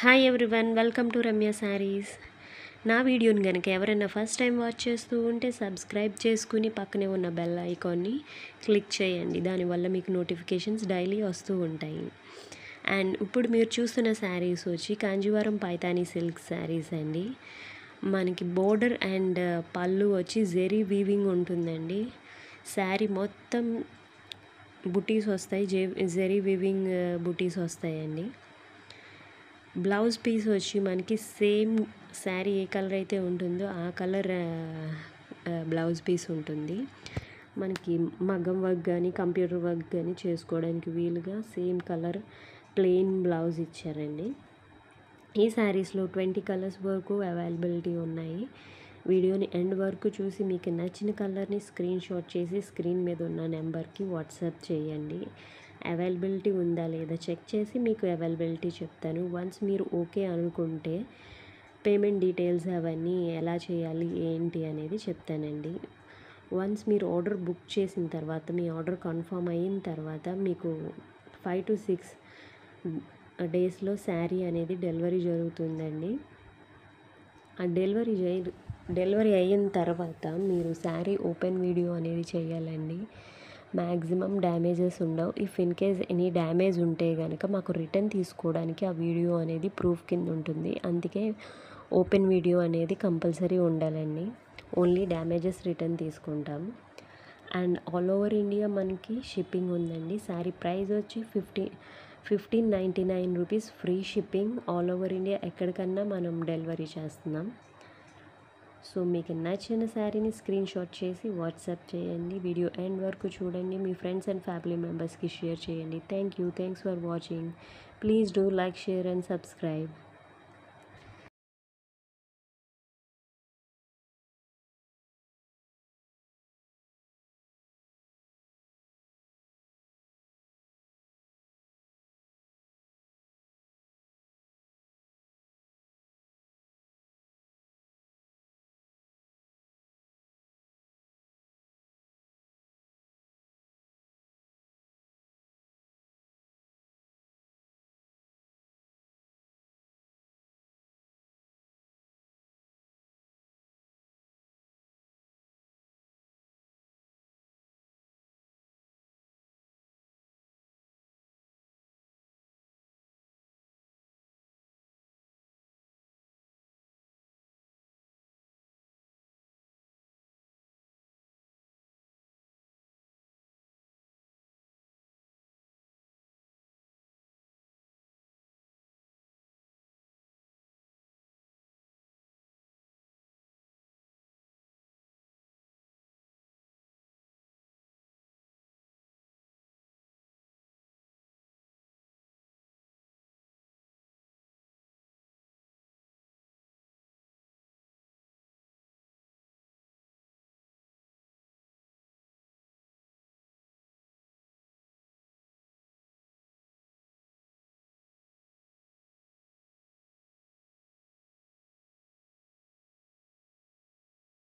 Hi everyone, welcome to Ramya saris. నా వీడియోని కనుక ఎవరైనా ఫస్ట్ టైం వాచ్ చేస్తూ ఉంటే సబ్స్క్రైబ్ చేసుకుని పక్కనే ఉన్న బెల్ ఐకాన్ని క్లిక్ చేయండి. దానివల్ల మీకు నోటిఫికేషన్స్ డైలీ వస్తూ ఉంటాయి. అండ్ ఇప్పుడు మీరు చూస్తున్న శారీస్ వచ్చి కాంజీవరం పైతానీ సిల్క్ శారీస్ అండి. మనకి బోర్డర్ అండ్ పళ్ళు వచ్చి జెరీ వీవింగ్ ఉంటుందండి. శారీ మొత్తం బుటీస్ వస్తాయి, జెరీ వీవింగ్ బుటీస్ వస్తాయండి. బ్లౌజ్ పీస్ వచ్చి మనకి సేమ్ శారీ ఏ కలర్ అయితే ఉంటుందో ఆ కలర్ బ్లౌజ్ పీస్ ఉంటుంది. మనకి మగ్గం వర్క్ కానీ కంప్యూటర్ వర్క్ కానీ చేసుకోవడానికి వీలుగా సేమ్ కలర్ ప్లెయిన్ బ్లౌజ్ ఇచ్చారండి. ఈ శారీస్లో 20 కలర్స్ వరకు అవైలబిలిటీ ఉన్నాయి. వీడియోని ఎండ్ వరకు చూసి మీకు నచ్చిన కలర్ని స్క్రీన్ షాట్ చేసి స్క్రీన్ మీద ఉన్న నెంబర్కి వాట్సాప్ చేయండి. అవైలబిలిటీ ఉందా లేదా చెక్ చేసి మీకు అవైలబిలిటీ చెప్తాను. వన్స్ మీరు ఓకే అనుకుంటే పేమెంట్ డీటెయిల్స్ అవన్నీ ఎలా చేయాలి ఏంటి అనేది చెప్తానండి. వన్స్ మీరు ఆర్డర్ బుక్ చేసిన తర్వాత మీ ఆర్డర్ కన్ఫర్మ్ అయిన తర్వాత మీకు 5 to 6 డేస్లో శారీ అనేది డెలివరీ జరుగుతుందండి. ఆ డెలివరీ అయిన తర్వాత మీరు శారీ ఓపెన్ వీడియో అనేది చేయాలండి. మ్యాక్సిమం డ్యామేజెస్ ఉండవు. If in case any damage ఉంటే కనుక మాకు రిటర్న్ తీసుకోవడానికి ఆ వీడియో అనేది ప్రూఫ్ కింద ఉంటుంది. అందుకే ఓపెన్ వీడియో అనేది కంపల్సరీ ఉండాలండి. ఓన్లీ డ్యామేజెస్ రిటర్న్ తీసుకుంటాం. అండ్ ఆల్ ఓవర్ ఇండియా మనకి షిప్పింగ్ ఉందండి. శారీ ప్రైస్ వచ్చి 1599 rupees free shipping. All over India ఎక్కడికన్నా మనం డెలివరీ చేస్తున్నాం. సో మీకు నచ్చిన శారీని స్క్రీన్ షాట్ చేసి వాట్సాప్ చేయండి. వీడియో ఎండ్ వరకు చూడండి. మీ ఫ్రెండ్స్ అండ్ ఫ్యామిలీ మెంబర్స్కి షేర్ చేయండి. Thanks for watching. Please do like, share and subscribe.